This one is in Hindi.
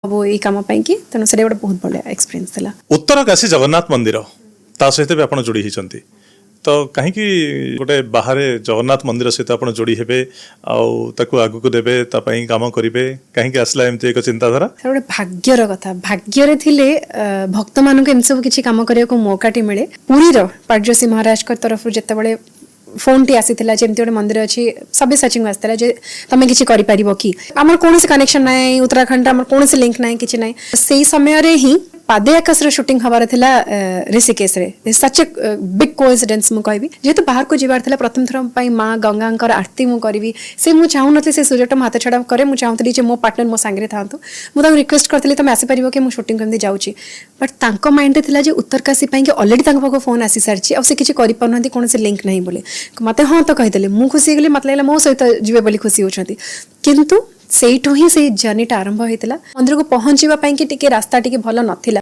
वो ये काम कि तेणु से गोटे बहुत बढ़िया एक्सपीरियंस था। उत्तर काशी जगन्नाथ मंदिर ता सहित भी आपण जोड़ी होती तो कहीं गोटे बाहर जगन्नाथ मंदिर सहित आप जोड़ी हेबे आगू को देबे काम करेंगे कहीं आसला एमती एक चिंताधारा गोटे भाग्यर कथा भाग्य थिले भक्त मान एम सब किसी कम करने को मौकाटी मिले पुरी पाटजोशी महाराज तरफ जिते फोन टी आसी जमी गोटे मंदिर अच्छी सब सर्चिंग आसाला तुम किसी कर कि आम कौन कनेक्शन ना उत्तराखंड आम कौन लिंक ना कि ना से समय ही पादे आकाश शूटिंग हबार थिला ऋषिकेश रे सच ए बिग कोइंसिडेंस मु कहबी जेतु बाहर को जीवार थिला प्रथम थर पई मां गंगांकर आरती मु करबी से मु चाहू नथि से सुजट हाथ छडा करे मु चाहतली जे मो पार्टनर मो संगे थांतु मु ता रिक्वेस्ट करथली तुम आसी परिबो कि मु शूटिंग करने जाउची बट तांको माइंड रे थिला जे उत्तरकाशी पई कि ऑलरेडी तांको पाको फोन आसी सरची अब से किछि करि पनहंती कोन से लिंक नहीं बोले मते हां तो कहितले मु खुशी गेली मत लागला मो सहित जीवे बोली खुशी होछंती किंतु सेठो ही से जर्नीटा आरंभ होइतला मंदिर को पहुंचीबा पई कि टिके रास्ता टिके भलो नथिला।